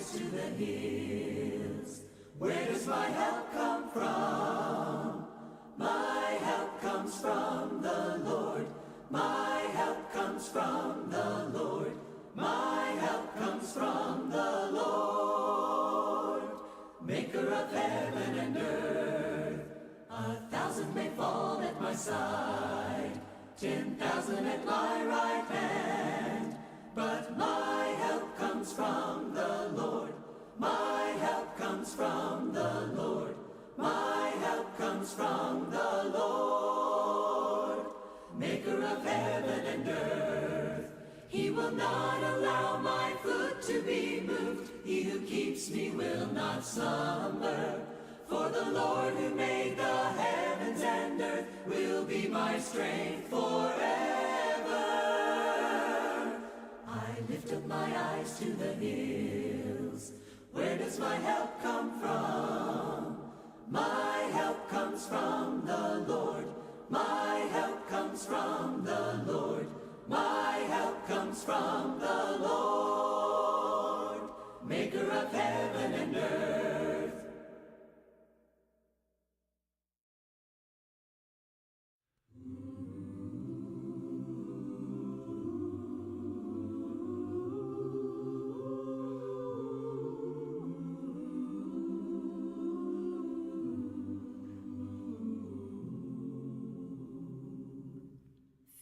eyes to the hills. Where does my help come from? My help comes from the Lord. My help comes from the Lord. My help comes from the Lord. Maker of heaven and earth. 1,000 may fall at my side, 10,000 at my right hand, but my help comes from the Lord. My help comes from the Lord. My help comes from the Lord. Maker of heaven and earth. He will not allow my foot to be moved. He who keeps me will not slumber. For the Lord who made the heavens and earth will be my strength forever. I lift up my eyes to the hills. Where does my help come from? My help comes from the Lord. My help comes from the Lord. My help comes from the Lord, maker of heaven and earth.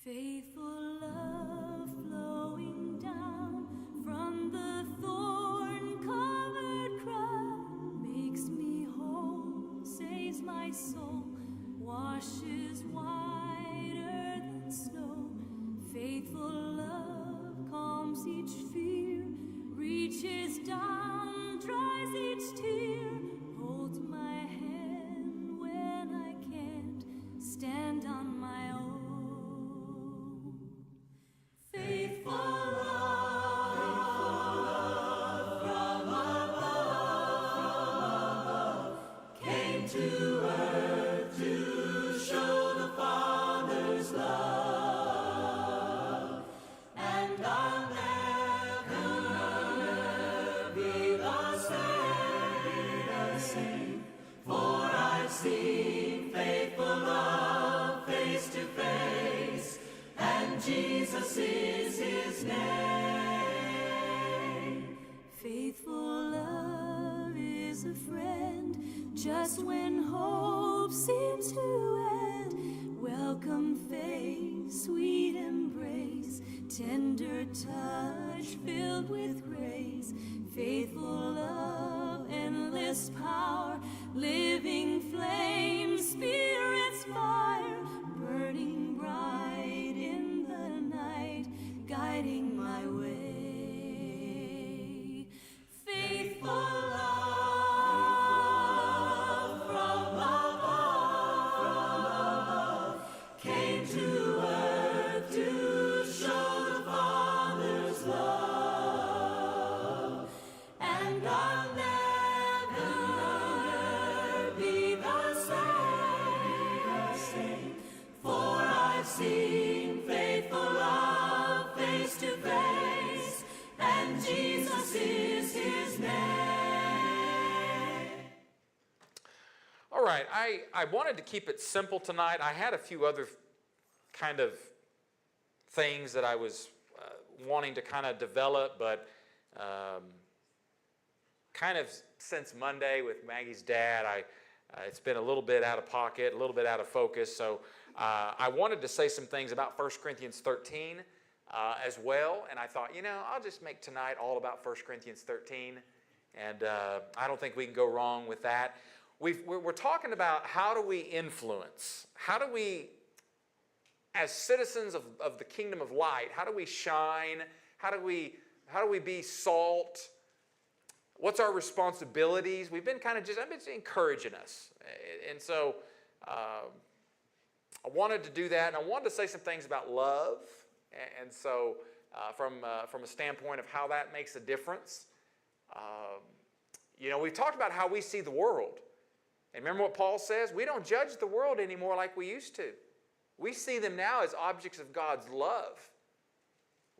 Faithful love flowing down from the thorn-covered crown makes me whole, saves my soul, washes whiter than snow. Faithful love calms each fear, reaches down, dries each tear, holds my hand when I can't stand on my own. Faithful love from above came to earth to show the Father's love, and I'll never be the same, for I've seen faithful love face to face, and Jesus is his name. Faithful love is a friend just when hope seems to end. Welcome face, sweet embrace, tender touch filled with grace. Faithful love, endless power, living flame, Spirit's fire, burning bright in the night, guiding my way. Faithful love from above came to earth to show the Father's love, and I'll never be the same, for I've seen faithful love face to face, and Jesus is his name. All right, I wanted to keep it simple tonight. I had a few other kind of things that I was wanting to kind of develop, but kind of since Monday with Maggie's dad, it's been a little bit out of pocket, a little bit out of focus. So I wanted to say some things about 1 Corinthians 13 as well. And I thought, I'll just make tonight all about 1 Corinthians 13. And I don't think we can go wrong with that. We're talking about how do we influence? How do we, as citizens of the kingdom of light, how do we shine? How do we be salt? What's our responsibilities? We've been I've been encouraging us. And so I wanted to do that, and I wanted to say some things about love. And so from a standpoint of how that makes a difference. We've talked about how we see the world. And remember what Paul says? We don't judge the world anymore like we used to. We see them now as objects of God's love.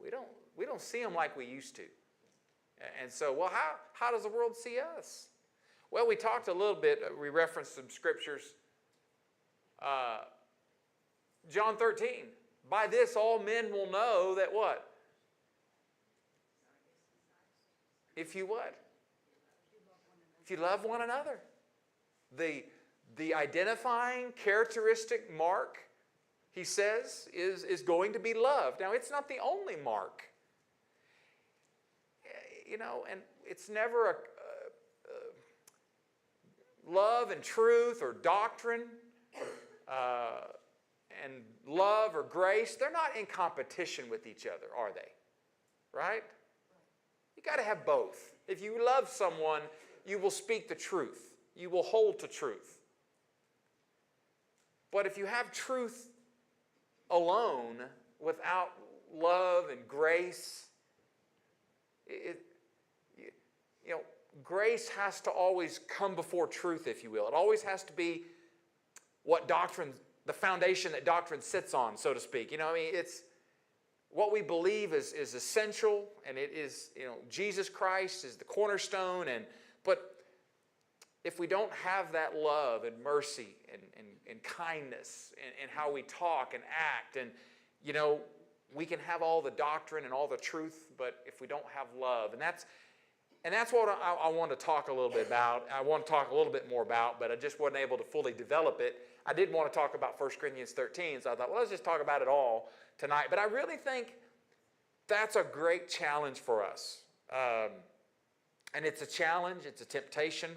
We don't see them like we used to. And so, well, how does the world see us? Well, we talked a little bit, we referenced some scriptures. John 13, by this all men will know that what? If you what? If you love one another. The identifying characteristic mark, he says, is going to be love. Now, it's not the only mark. And it's never love and truth or doctrine and love or grace. They're not in competition with each other, are they? Right? You got to have both. If you love someone, you will speak the truth. You will hold to truth. But if you have truth alone without love and grace, grace has to always come before truth, if you will. It always has to be what doctrine, the foundation that doctrine sits on, so to speak. It's what we believe is essential, and it is, Jesus Christ is the cornerstone. But if we don't have that love and mercy and kindness and how we talk and act, and we can have all the doctrine and all the truth, but if we don't have love, and that's what I want to talk a little bit about. I want to talk a little bit more about, but I just wasn't able to fully develop it. I did want to talk about 1 Corinthians 13, so I thought, well, let's just talk about it all tonight. But I really think that's a great challenge for us. And it's a challenge, it's a temptation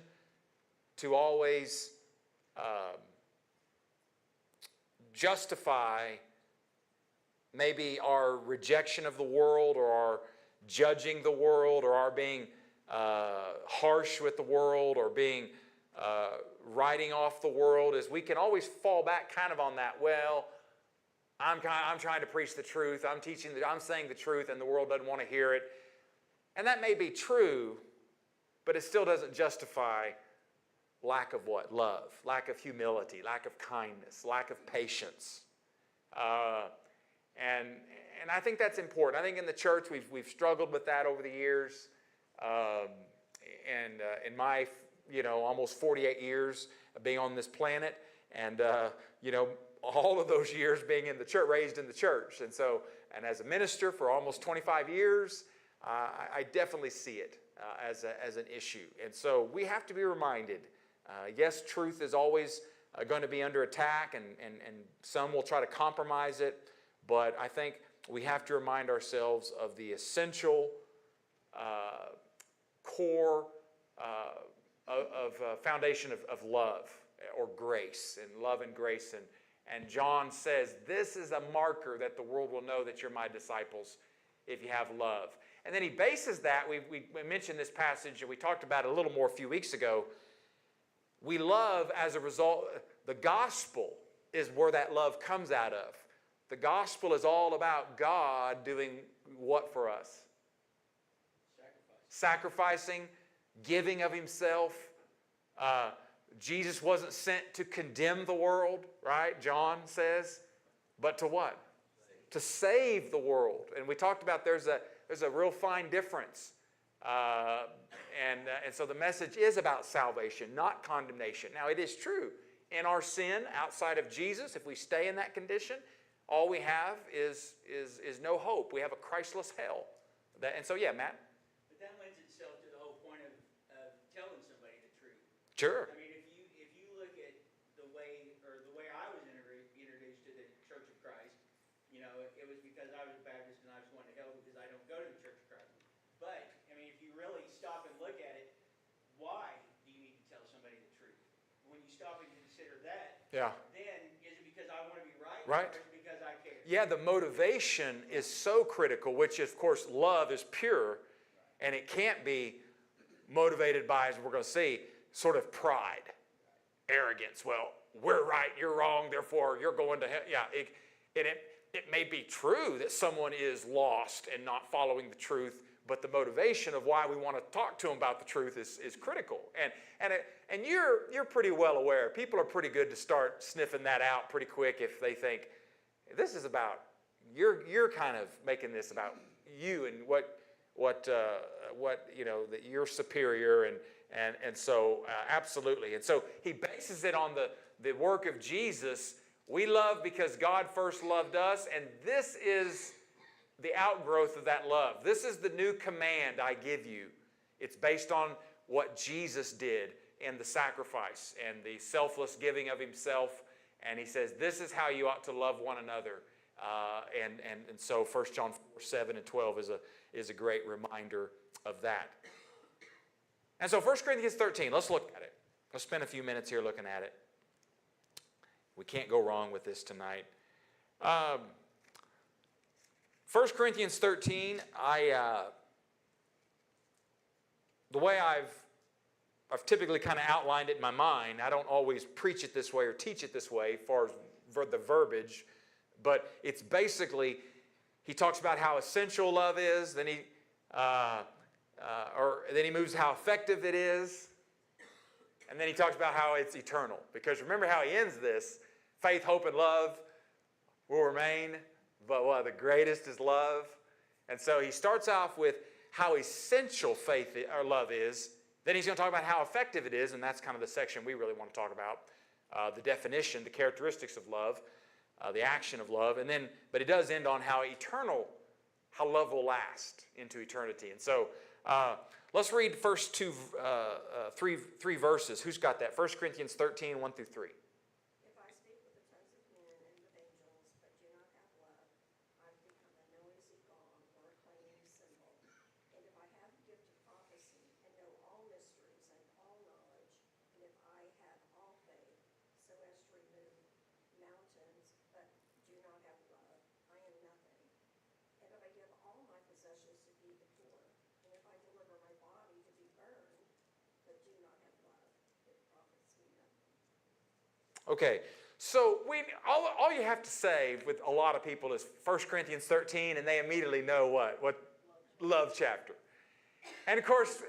to always justify maybe our rejection of the world, or our judging the world, or our being harsh with the world, or being writing off the world, is we can always fall back kind of on that. Well, I'm trying to preach the truth. I'm saying the truth, and the world doesn't want to hear it. And that may be true, but it still doesn't justify lack of what? Love, lack of humility, lack of kindness, lack of patience. And I think that's important. I think in the church we've struggled with that over the years. And in my almost 48 years of being on this planet, and all of those years being in the church, raised in the church, and as a minister for almost 25 years, I definitely see it as an issue. And so we have to be reminded. Yes, truth is always going to be under attack, and some will try to compromise it. But I think we have to remind ourselves of the essential core foundation of love or grace, and love and grace. And John says, this is a marker that the world will know that you're my disciples if you have love. And then he bases that, we mentioned this passage, and we talked about it a little more a few weeks ago. We love as a result. The gospel is where that love comes out of. The gospel is all about God doing what for us? Sacrificing, giving of himself. Jesus wasn't sent to condemn the world, right? John says, but to what? To save the world. And we talked about there's a real fine difference. And so the message is about salvation, not condemnation. Now, it is true. In our sin, outside of Jesus, if we stay in that condition, all we have is no hope. We have a Christless hell. And so, yeah, Matt? But that lends itself to the whole point of telling somebody the truth. Sure. I mean, if you look at the way I was introduced to the Church of Christ, it was because I was a Baptist and I was going to hell because I don't go to the Church of Christ. But, I mean, if you really stop and look at it, why do you need to tell somebody the truth? When you stop and consider that, Yeah. then is it because I want to be right? Right. Or is it because I care? Yeah, the motivation is so critical, which is, of course, love is pure, and it can't be motivated by, as we're going to see, sort of pride, arrogance. Well, we're right, you're wrong, therefore you're going to hell. Yeah, it may be true that someone is lost and not following the truth, but the motivation of why we want to talk to them about the truth is critical. And you're pretty well aware. People are pretty good to start sniffing that out pretty quick if they think, this is about, you're kind of making this about you and that you're superior, and so absolutely. And so he bases it on the work of Jesus. We love because God first loved us, and this is the outgrowth of that love. This is the new command I give you. It's based on what Jesus did in the sacrifice and the selfless giving of himself. And he says, this is how you ought to love one another. And so 1 John 4:7-12 is a great reminder of that. And so 1 Corinthians 13, let's look at it. Let's spend a few minutes here looking at it. We can't go wrong with this tonight. 1 Corinthians 13, the way I've typically kind of outlined it in my mind, I don't always preach it this way or teach it this way as far as the verbiage, but it's basically, he talks about how essential love is, then he moves to how effective it is, and then he talks about how it's eternal. Because remember how he ends this, faith, hope, and love will remain, but the greatest is love. And so he starts off with how essential faith or love is. Then he's going to talk about how effective it is, and that's kind of the section we really want to talk about. The definition, the characteristics of love, the action of love, but he does end on how love will last into eternity. And so let's read the first three verses. Who's got that? 1 Corinthians 13, 1-3. If I speak with the tongues of men and with angels, but do not have love, I've become a noisy gong or a clanging cymbal. And if I have the gift of prophecy and know all mysteries and all knowledge, and if I have all faith so as to remove mountains, but do not have love, I am nothing. And if I give all my possessions to feed the poor, and if I deliver my body to be burned, but do not have love, it profits me nothing. Okay, so all you have to say with a lot of people is 1 Corinthians 13, and they immediately know what love chapter. And of course,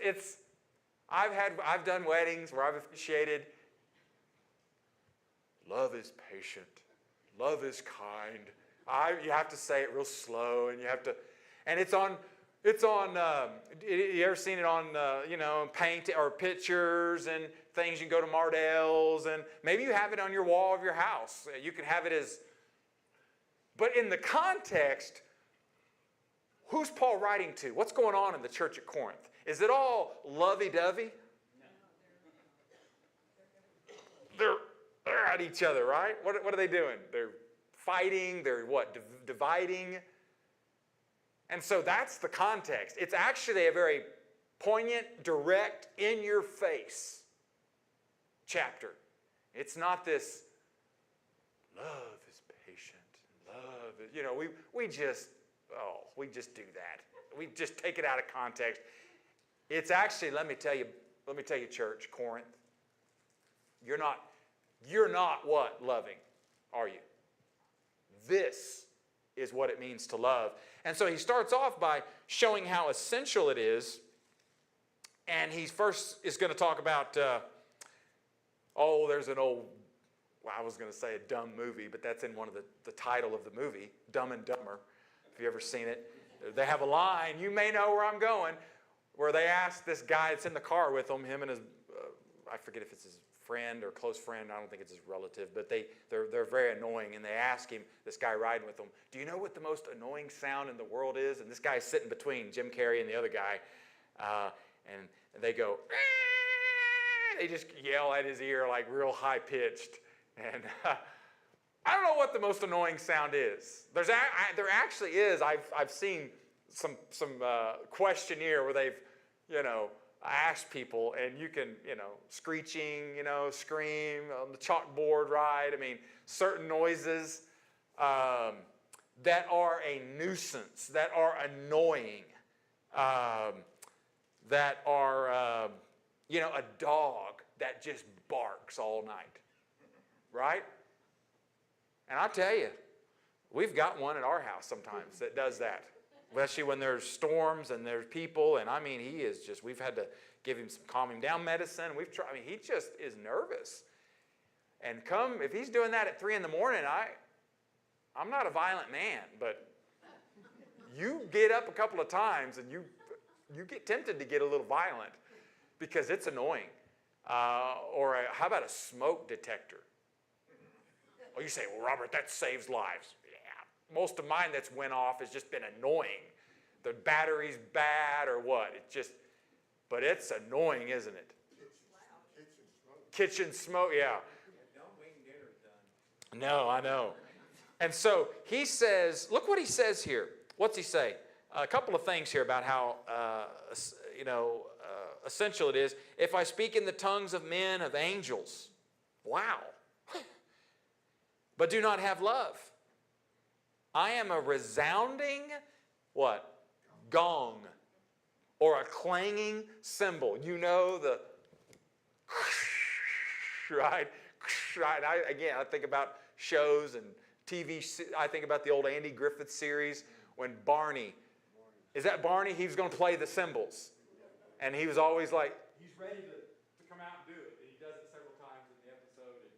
I've done weddings where I've officiated. Love is patient. Love is kind. You have to say it real slow, and you ever seen it on, paint or pictures and things? You can go to Mardell's, and maybe you have it on your wall of your house. You can have it but in the context, who's Paul writing to? What's going on in the church at Corinth? Is it all lovey-dovey? They're at each other, right? What are they doing? They're fighting. They're what? Dividing. And so that's the context. It's actually a very poignant, direct, in-your-face chapter. It's not this, love is patient. Love is, we just do that. We just take it out of context. It's actually, let me tell you, church, Corinth, you're not what? Loving, are you? This is what it means to love. And so he starts off by showing how essential it is. And he first is going to talk about, there's an old, I was going to say a dumb movie, but that's in one of the title of the movie, Dumb and Dumber. If you've ever seen it, they have a line, you may know where I'm going, where they ask this guy that's in the car with him and his, I forget if it's his friend or close friend, I don't think it's his relative, but they're very annoying, and they ask him, this guy riding with them, do you know what the most annoying sound in the world is? And this guy's sitting between Jim Carrey and the other guy, and they go, they just yell at his ear like real high-pitched, and I don't know what the most annoying sound is. There actually is, I've seen some questionnaire where they've, ask people, and you can, screeching, scream on the chalkboard, right? I mean, certain noises that are a nuisance, that are annoying, that are, a dog that just barks all night, right? And I tell you, we've got one at our house sometimes that does that. Especially when there's storms and there's people, and we've had to give him some calming down medicine. We've tried, he just is nervous. And if he's doing that at 3 a.m, I'm not a violent man, but you get up a couple of times and you get tempted to get a little violent because it's annoying. How about a smoke detector? Oh, you say, well, Robert, that saves lives. Yeah, most of mine that's went off has just been annoying. The battery's bad or what? But it's annoying, isn't it? Kitchen smoke, yeah. Don't wait till dinner's done. No, I know. And so he says, look what he says here. What's he say? A couple of things here about how, essential it is. If I speak in the tongues of men, of angels, wow. But do not have love, I am a resounding, what? Gong. Or a clanging cymbal. You know the, right? I think about shows and TV. I think about the old Andy Griffith series when Barney, is that Barney? He was going to play the cymbals. And he was always like, he's ready to come out and do it. And he does it several times in the episode. And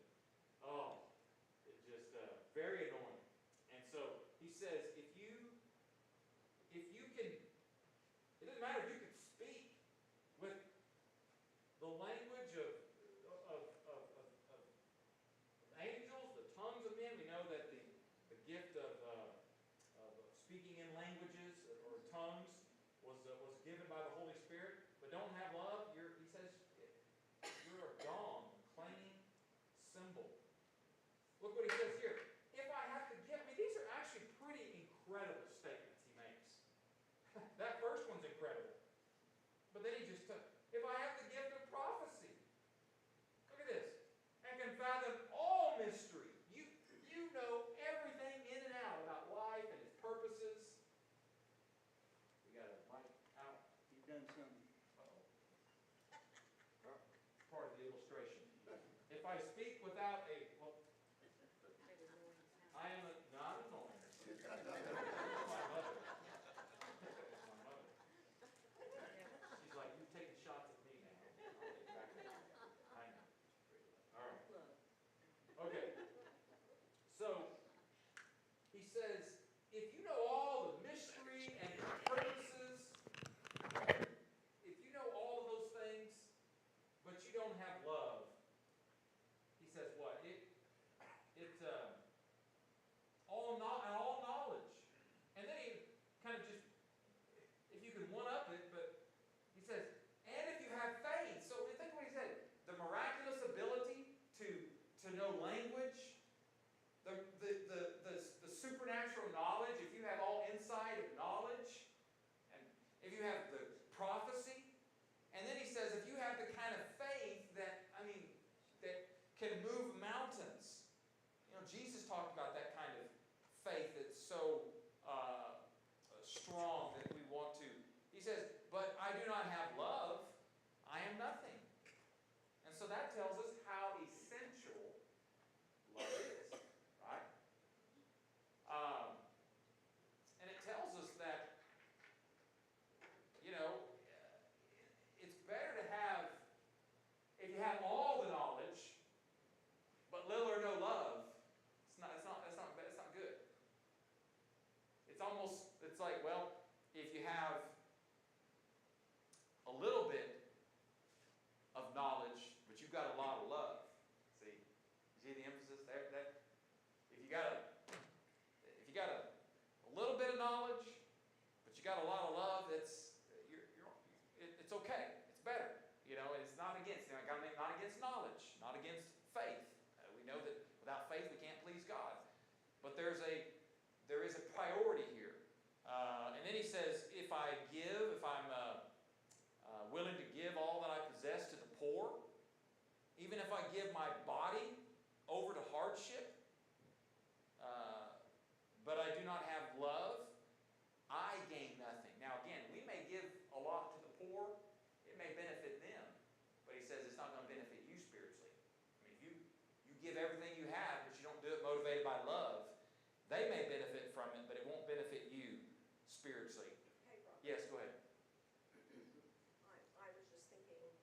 it's just very annoying. And so he says, if you can, it doesn't matter if you can speak with the language of angels, the tongues of men. We know that the gift of speaking in languages or tongues was given by the Holy Spirit. But don't have love, he says, you're a gong, clanging cymbal. Look what he says here. If I have to give, these are actually pretty incredible statements he makes. That first one's incredible. But then he just took, if I have the gift of prophecy, look at this, and can fathom all mystery. You know everything in and out about life and its purposes. We got a mic out. You've done some. Part of the illustration. If I speak without I am not annoying. It's my mother. It's my mother. She's like, you're taking shots at me now. I know. All right. Okay. So he says, if you know all the mystery and its purposes, if you know all of those things, but you don't have love, he says what? All knowledge. And then he kind of just, if you can one-up it, but he says, and if you have faith. So think what he said. The miraculous ability to know language, the supernatural knowledge, if you have all insight of knowledge, and if you have the prophecy, and then he says, if you have the kind of faith that can move mountains. Jesus talked about that kind of faith that's so strong that we want to. He says, but I do not have love, I am nothing. And so that tells us how essential love is, right? And it tells us that, it's better to have, if you have all the knowledge, but little or no love, that's not good. It's like, well, if you have a little bit of knowledge, but you've got a lot of love. See the emphasis there? That if you got a little bit of knowledge, but you got a lot of love, it's okay. It's better. It's not against. Not against knowledge, not against faith. We know that without faith we can't please God. But there is a priority here. And then he says, if I'm willing to give all that I possess to the poor, even if I give my body over to hardship, but I do not have love, I gain nothing. Now again, we may give a lot to the poor, it may benefit them, but he says it's not going to benefit you spiritually. If you give everything you have, but you don't do it motivated by love, they may benefit from it, but it won't benefit you spiritually. Hey, Rob. Yes, go ahead. I was just thinking,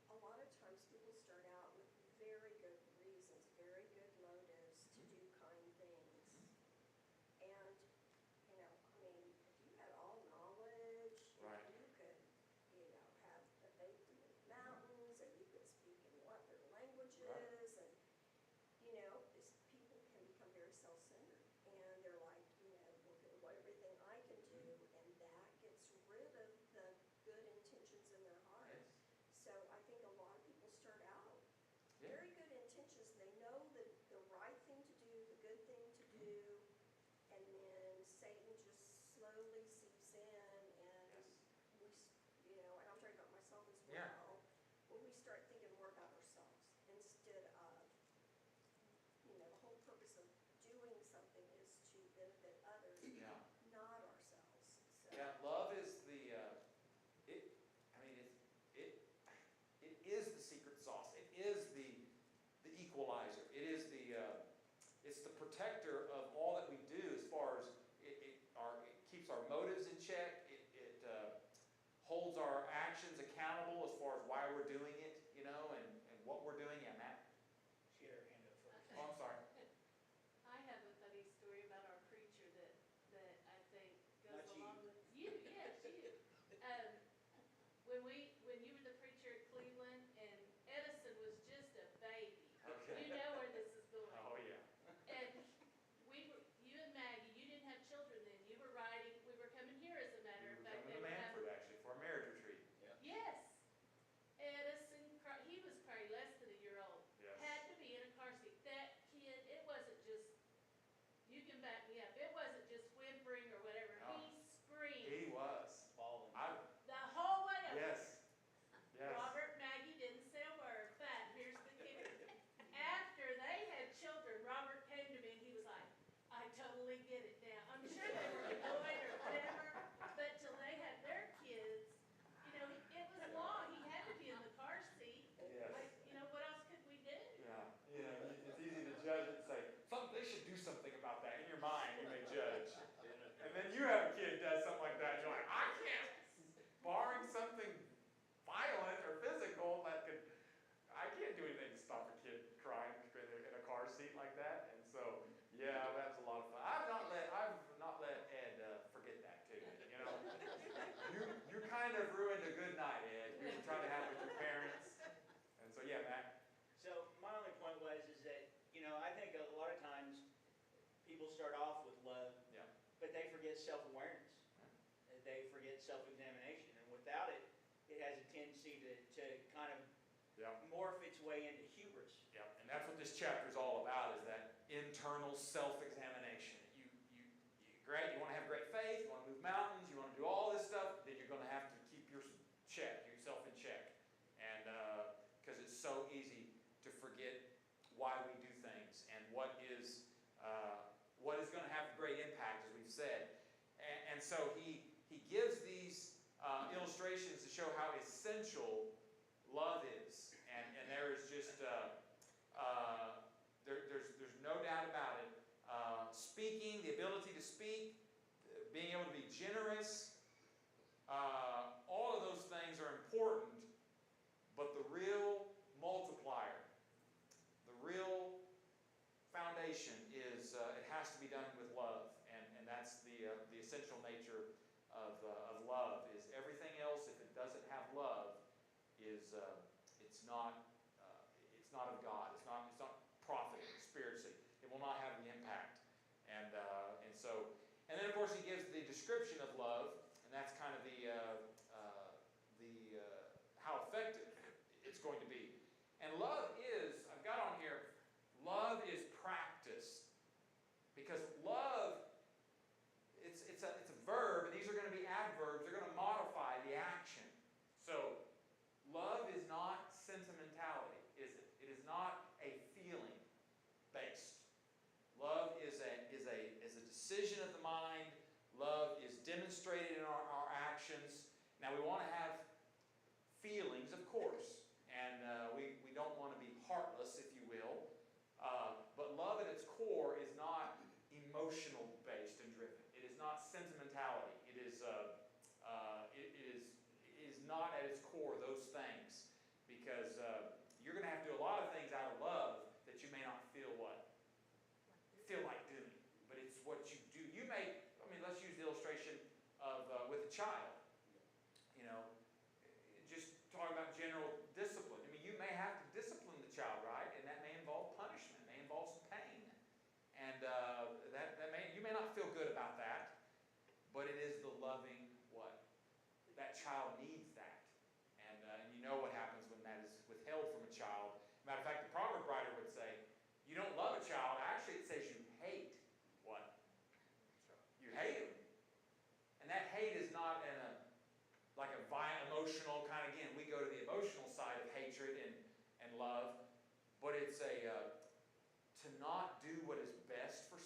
a lot of times people start out with very good reasons, very good motives to do kind things. And, if you had all knowledge, Right. you challenges, and, people can become very self-centered, and they're like, look at everything I can do, and that gets rid of the good intentions in their heart. Yes. So I think a lot of people start out Yeah. very good intentions, they know the right thing to do, the good thing to do, and then Satan just slowly seeps in, and Yes. and I'm talking about myself as well. Yeah. When we start thinking more about ourselves instead of, the whole purpose of doing something is to benefit others, Yeah. not ourselves. So, Yeah, love is it, I mean, it is the secret sauce. It is the equalizer. It is it's the protector of all that we do as far as it keeps our motives in check. It holds our actions accountable as far as why we're doing it, and what we're doing. Yeah, Matt? She had her hand up first. Oh, I'm sorry. I have a funny story about our preacher that I think goes Not you. along with you. Yes, you. When you were the preacher at Cleveland and Edison was just a baby. Okay. You know where this is going. Oh, yeah. And you and Maggie, you didn't have children then. You were riding. We were coming here, as a matter We of were fact. coming They to were having- Manford, actually, for a marriage retreat. Yes. Edison, he was probably less than a year old. Yes. Had to be in a car seat. That kid, it wasn't just, you can back me up, it wasn't just whimpering or whatever. No. He screamed He was. Fallen. the whole way over. Yes. Yes. Robert, Maggie didn't say a word, but here's the kicker. After they had children, Robert came to me and he was like, I totally get it now. I'm sure they were annoyed or whatever, but till they had their kids, it was long. He had to be in the car seat. Yes. Like, what else could we do? Yeah. It's easy to judge and say, they should do something about that. In your mind, you may judge. And then you have a kid that does something like that, and you're like, I can't, barring something violent or physical I can't do anything to stop a kid crying in a car seat like that. And so, yeah, that's a lot of fun. I've not let Ed forget that too. You kind of ruined a good night, Ed. You were trying to have it with your parents. And so, yeah, Matt. So my only point is that, I think a lot of times people start off with love, Yeah. but they forget self-awareness. They forget self-examination. And without it, it has a tendency to kind of Yeah. morph its way into hubris. Yeah, and that's what this chapter is all about, is that internal self-examination. Great, you want to have great faith, you want to move mountains, you want to do all this stuff, then you're going to have to keep yourself in check. And because it's so easy to forget why we do things and what is going to have great impact, as we've said. And so he gives these illustrations to show how essential love is, and there is just there's no doubt about it. Speaking, the ability to speak, being able to be generous, all of those things are important. But the real multiplier, the real foundation is it has to be done with love, and that's the essential nature of love. Is everything else, if it doesn't have love, is it's not of God. It's not profiting spiritually. It will not have the impact. And then of course he gives the description of love, and that's kind of the how effective it's going to be. And love is, I've got on here, love is practice, because love, it's a verb, and these are going to be adverbs. They're going to modify the action. So love is not sentimentality, is it? It is not a feeling based. Love is a decision of the mind. Love is demonstrated in our actions. Now we want to have feelings, of course, and we don't want to be heartless, if you will. But love at its core is not emotional based and driven. It is not sentimentality. It is not at its core those things, because you're going to have to do a lot of things out of love that you may not feel like doing, but it's what you do. You may, let's use the illustration of with a child. Just talking about general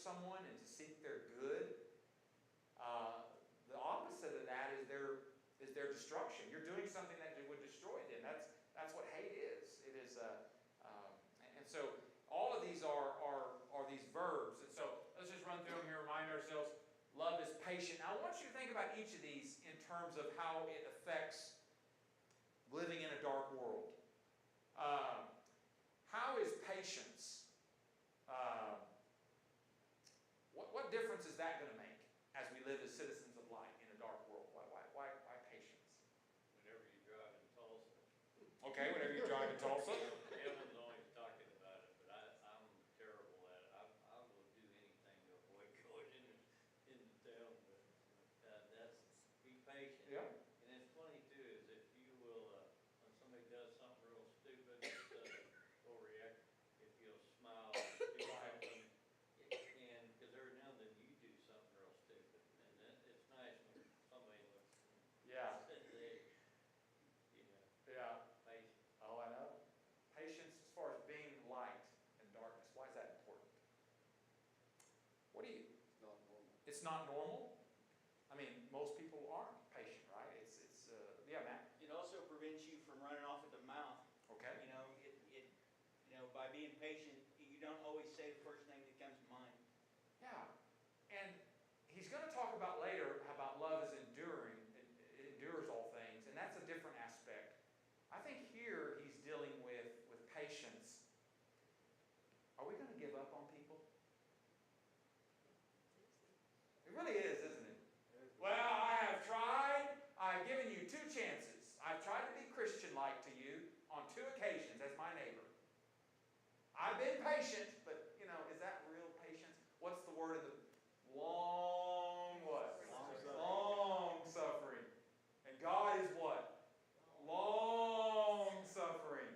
someone and to seek their good, the opposite of that is their destruction. You're doing something that would destroy them. That's what hate is. It is, and so all of these are these verbs. And so let's just run through them here, remind ourselves. Love is patient. Now I want you to think about each of these in terms of how it affects living in a dark world. How is patience? What difference is that going to make as we live as citizens of light in a dark world? Why patience? Whenever you drive in Tulsa. Okay, whenever you drive in Tulsa. Evan's always talking about it, but I'm terrible at it. I will do anything to avoid going into town, but that's, be patient. Yeah. And it's funny too, is if you will, when somebody does something real stupid, instead of overreact, if you'll smile, do something, and, because every now and then you do something real stupid, and it's nice when somebody looks Yeah. and says, hey, Yeah. patient. Oh, I know. Patience as far as being light in darkness. Why is that important? What do you? It's not normal. It's not normal. I mean, most people aren't patient, right? Yeah, Matt. It also prevents you from running off at the mouth. Okay. By being patient, you don't always say the first thing that comes to mind. Yeah. And he's going to talk about later how about love is enduring. It endures all things, and that's a different aspect. I think here he's dealing with patience. Are we going to give up on people? It really is, isn't it? Well, I have tried. I've given you 2 chances. I've tried to be Christian-like to you on 2 occasions as my neighbor. I've been patient, but, is that real patience? What's the word of the long what? Long suffering. And God is what? Long suffering.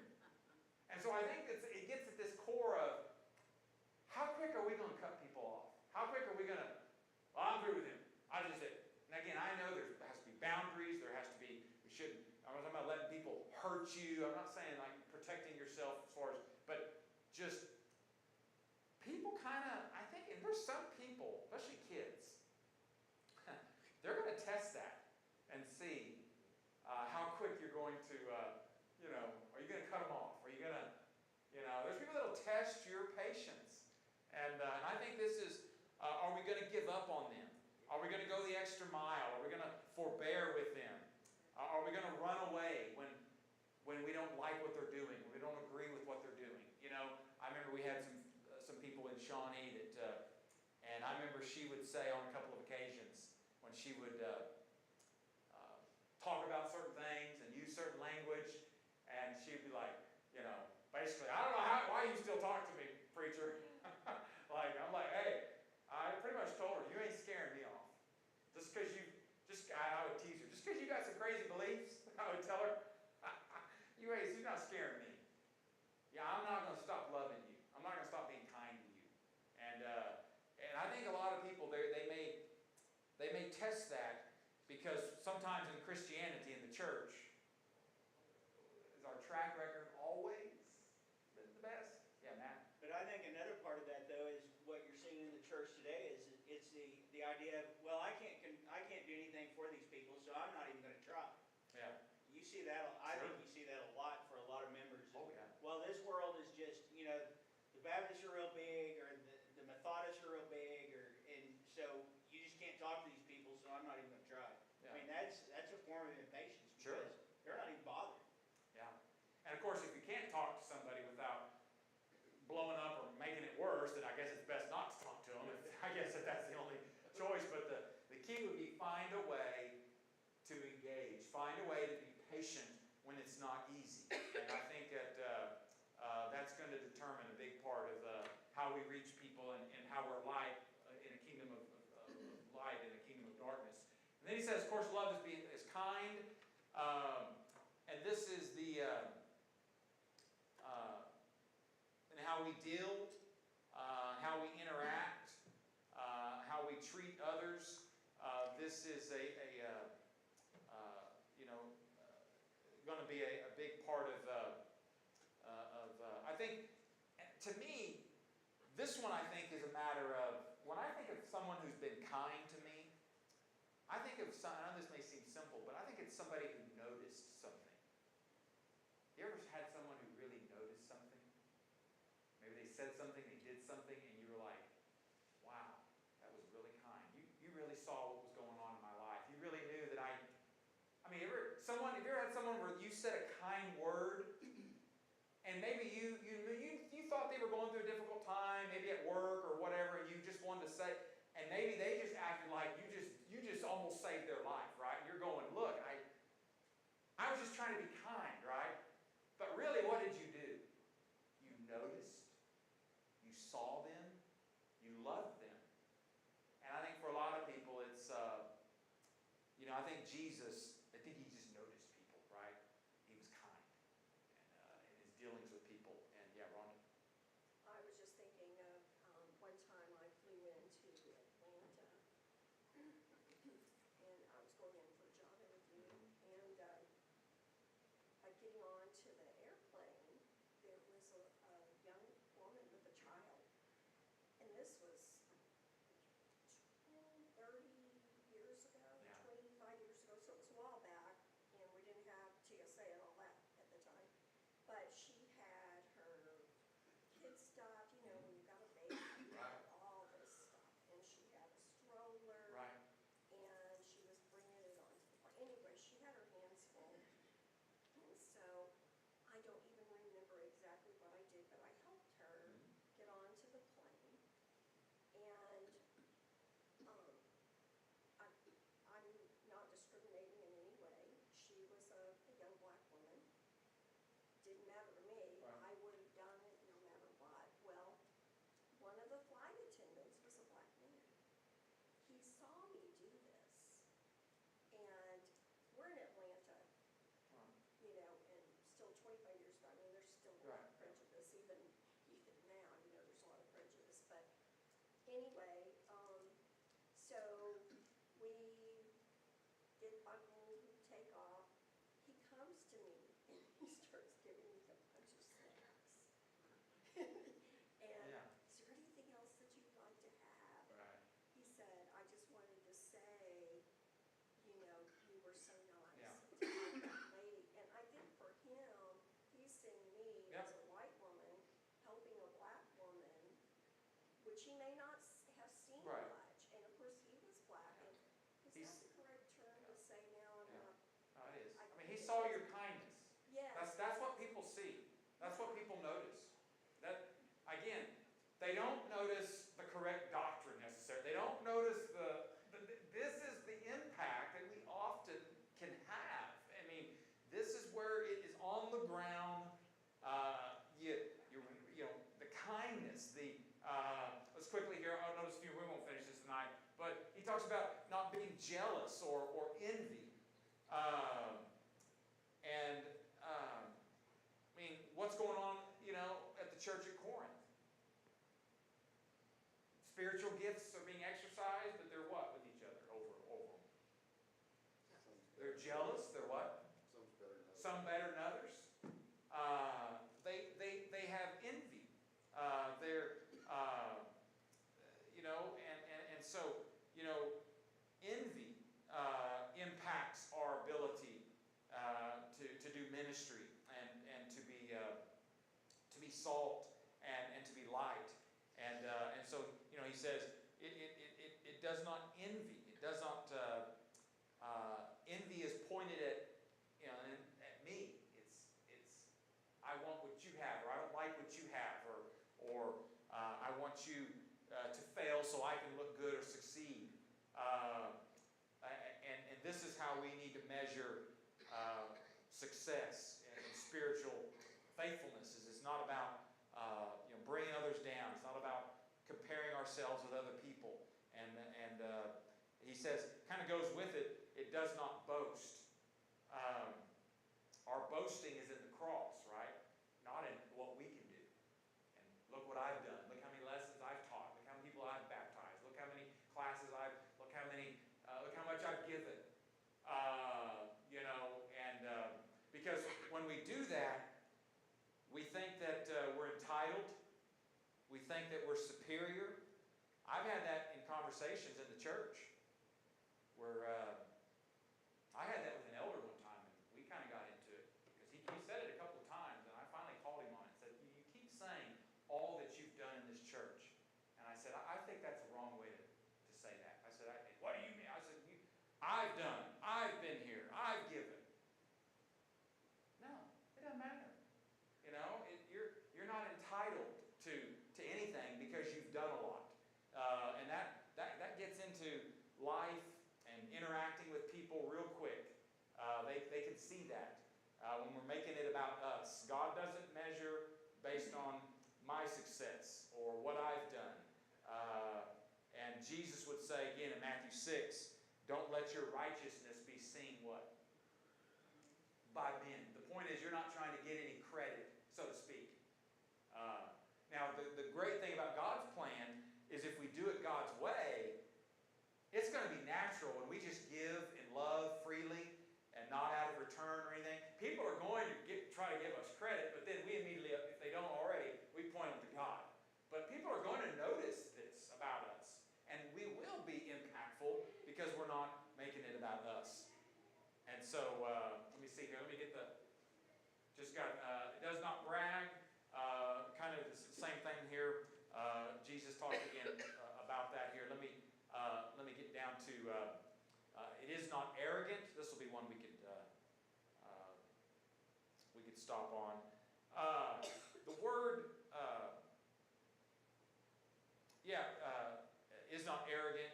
And so I think it gets at this core of how quick are we going to cut people off? How quick are we going to, well, I'm through with him. I just did. And again, I know there has to be boundaries. There has to be, I'm not talking about letting people hurt you. I'm not saying like protecting yourself as far as, but just people kind of, I think, and there's some people, especially kids, they're going to test that and see how quick you're going to, are you going to cut them off? Are you going to, there's people that will test your patience. And I think this is, are we going to give up on them? Are we going to go the extra mile? Are we going to forbear with them? Are we going to run away when we don't like what they're doing, when we don't agree with what they're doing? I remember we had some people in Shawnee that, and I remember she would say on a couple of occasions when she would talk about certain things and use certain language, and she'd be like, basically, I don't know why you still talk to me, preacher. I'm like, hey, I pretty much told her, you ain't scaring me off. Just because I would tease her, just because you got some crazy beliefs, I would tell her, you're not scaring me. Yeah, I'm not going to stop loving you. I'm not going to stop being kind to you. And I think a lot of people, they may test that because sometimes in Christianity, in the church, is our track record always been the best? Yeah, Matt? But I think another part of that, though, is what you're seeing in the church today is it's the idea of, well, I can't do anything for these people, so I'm not even going to try. Yeah. You see that, I Sure. think you see that a lot for a lot of members. Oh, yeah. Well, this world is just, the Baptists are real big, or the Methodists are real big, and so you just can't talk to these people, so I'm not even going to try. Yeah. I mean, that's a form of impatience Sure. because they're not even bothered. Yeah. And of course, if you can't talk to somebody without blowing up or making it worse, then I guess it's best not to talk to them. I guess that's the only choice. But the key would be find a way to engage. Find a way to be patient when it's not easy. And I think that that's going to determine a big part of how we reach people and how we're light in a kingdom of light in a kingdom of darkness. And then he says, of course, love is kind. And this is the and how we deal, how we interact, how we treat others. This is going to be a big part of I think, to me, this one I think is a matter of someone who's been kind to me, I think of some, I know this may seem simple, but I think it's somebody who noticed something. You ever had someone who really noticed something? Maybe they said something, they did something, and you were like, wow, that was really kind. You really saw what was going on in my life. You really knew that I mean, have you ever had someone where you said a kind word, and maybe you thought they were going through a difficult time, maybe at work or whatever, and you just wanted to say, and maybe they just acted like you just almost saved their life, right? You're going, look, I was just trying to be kind, right? But really, what did you do? You noticed, you saw them, you loved them. And I think for a lot of people, it's, I think Jesus, I think he just noticed people, right? He was kind in his dealings with people. And yeah, Rhonda? I was just thinking of, one time I flew into Atlanta, and I was going in for a job interview, and, getting on to the airplane, there was a young woman with a child, and this was 30 years ago, Yeah. 25 years ago, so it was a while back, and we didn't have TSA and all that at the time. But she had her kid stuff, when you got a baby, you Right. have all this stuff. And she had a stroller. Right. And she was bringing it onto the plane. Anyway, she had her hands full. And so I don't even remember exactly what I did, but I helped her get onto the plane. And I'm not discriminating in any way. She was a young black woman. Didn't matter to me. Right. I would have done it no matter what. Well, one of the flight attendants was a black man. He saw me do this. And we're in Atlanta, and still 25 years ago, I mean, there's still a lot of prejudice, even now, there's a lot of prejudice. But anyway, so we unbuckle, take off. He comes to me and he starts giving me a bunch of snacks. And Yeah. is there anything else that you'd like to have? Right. He said, I just wanted to say, you were so nice. Yeah. To that lady. And I think for him, he's seeing me Yeah. as a white woman helping a black woman, which he may not have seen Right. much. And of course, he was black. And is He's- that the correct term to say now? I'm Yeah. not. No, it is. I mean, he saw your kindness. Yes. That's what people see. That's what people notice. That, again, they don't notice the correct doctrine necessarily. They don't notice this is the impact that we often can have. I mean, this is where it is on the ground. The kindness, let's quickly here, I'll notice we won't finish this tonight, but he talks about not being jealous or envy. I mean, what's going on, at the church at Corinth? Spiritual gifts are being exercised, but they're what with each other over them? They're jealous. They're what? Some better than others. They have envy. And so, envy impacts our ability to do ministry and to be salt and to be light. And so, he says it does not envy. It does not. Envy is pointed at me. It's I want what you have, or I don't like what you have, or I want you to fail so I can look good or succeed. And this is how we need to measure success in spiritual faithfulness. It's not about bringing others down. It's not about comparing ourselves with other people. And he says, kind of goes with it, it does not boast. Our boasting is in the cross, right? Not in what we can do. And look what I've done. Look how many lessons I've taught. Look how many people I've baptized. Look how many classes look how much I've given. Because when we do that, we think that we're entitled. We think that we're superior. I've had that in conversation conversations in the church where I had that with an elder one time, and we kind of got into it because he said it a couple of times, and I finally called him on it and said, "You keep saying all that you've done in this church," and I said, "I think that's the wrong way to say that." I said, "What do you mean?" I said, "I've done, I've been here, I've given." No, it doesn't matter. You know, you're not entitled to anything because you've done a lot, and that gets into life and interacting with people real quick. They can see that when we're making it about us. God doesn't measure based on my success or what I've done. And Jesus would say again in Matthew 6, "Don't let your righteousness be seen" what? By men. The point is, you're not trying to get any credit, so to speak. Now, the great thing about God's plan is if we do it God's way, it's going to be natural when we just give and love freely and not out of return or anything. People are going to try to give us credit, but then we immediately, if they don't already, we point them to God. But people are going to notice this about us, and we will be impactful because we're not making it about us. And so, let me see here. Let me get it does not brag. Kind of the same thing here. Jesus talked again about that here. Let me get down to, it is not arrogant. This will be one we could stop on. The word, is not arrogant.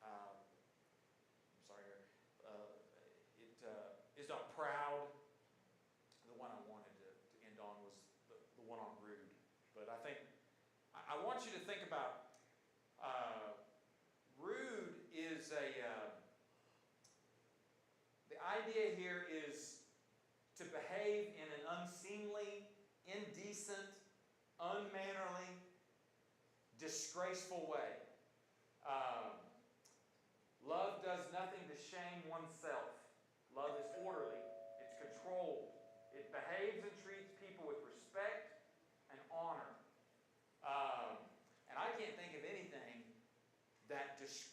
I'm sorry here. It is not proud. The one I wanted to end on was the one on rude. But I think, I want you to think about rude is the idea here is to behave in an unseemly, indecent, unmannerly, disgraceful way. Love does nothing to shame oneself. Love is orderly. It's controlled. It behaves and treats people with respect and honor. And I can't think of anything that is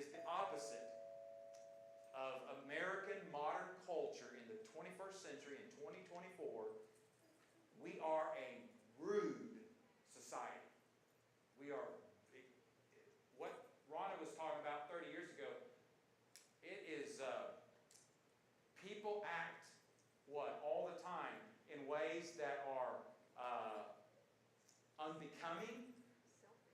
the opposite of American modern culture in the 21st century, in 2024. We are a rude society. We are, what Rhonda was talking about 30 years ago, it is, people act, all the time in ways that are unbecoming,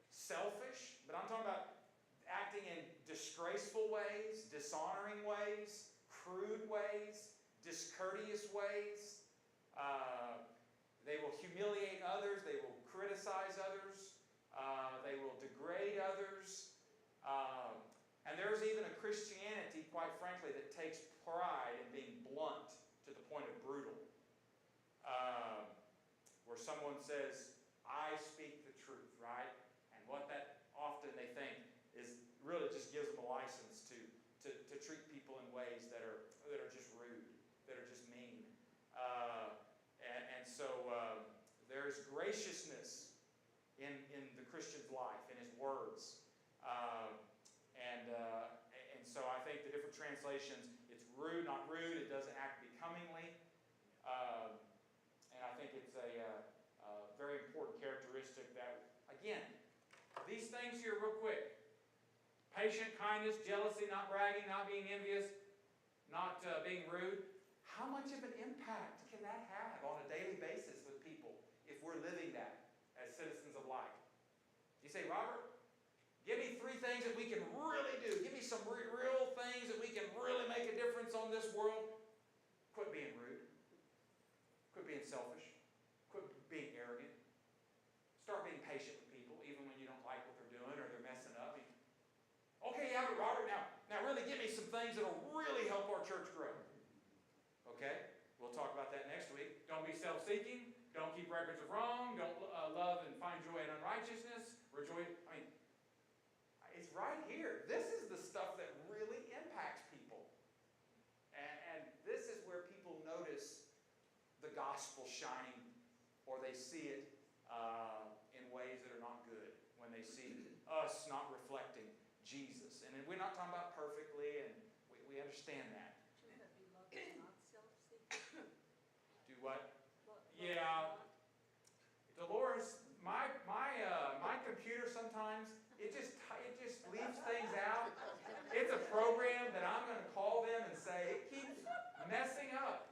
selfish, but I'm talking about acting in disgraceful ways, dishonoring ways, crude ways, discourteous ways. They will humiliate others. They will criticize others. They will degrade others. And there's even a Christianity, quite frankly, that takes pride in being blunt to the point of brutal. Where someone says, "I speak the truth," right? And what that often they think is really just gives them a license to treat people in ways that are just rude, that are just mean. And so there's graciousness in the Christian's life, in his words. And so I think the different translations, it's rude, not rude. It doesn't act becomingly. And I think it's a very important characteristic that, again, these things here real quick. Patient, kindness, jealousy, not bragging, not being envious, not being rude. How much of an impact can that have on a daily basis with people if we're living that as citizens of light? You say, "Robert, give me 3 things that we can really do. Give me some real things that we can really make a difference on this world." Quit being rude. Quit being selfish. Quit being arrogant. Start being patient with people, even when you don't like what they're doing or they're messing up. "Okay, yeah, but Robert, now really give me some things that will really help our church grow." Okay? We'll talk about that next week. Don't be self-seeking. Don't keep records of wrong. Don't love and find joy in unrighteousness. Rejoice. It's right here. This is the stuff that really impacts people. And this is where people notice the gospel shining, or they see it in ways that are not good. When they see us not reflecting Jesus. And we're not talking about perfectly, and we understand that. Do what? Yeah. Dolores, my computer sometimes, it just leaves things out. It's a program that I'm going to call them and say, it keeps messing up.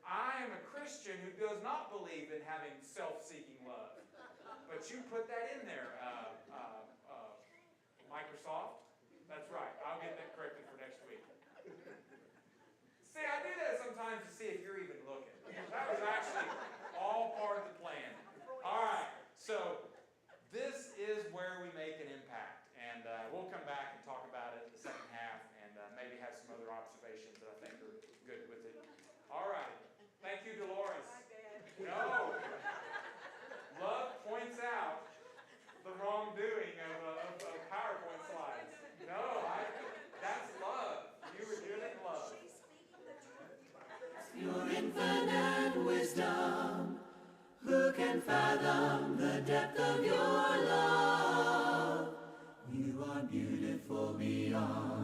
I am a Christian who does not believe in having self-seeking love. But you put that in there, Microsoft. That's right. I'll get that corrected for next week. See, I do that sometimes to see if you're even looking. That was actually all part of the plan. All right. So this is where we make an impact. And we'll come back and talk about it in the second half and maybe have some other observations that I think are good with it. All right. Thank you, Dolores. No. Love points out the wrongdoing of PowerPoint slides. No, that's love. You were doing it in love. She's speaking the truth. Your infinite wisdom, who can fathom the depth of your love? You are beautiful beyond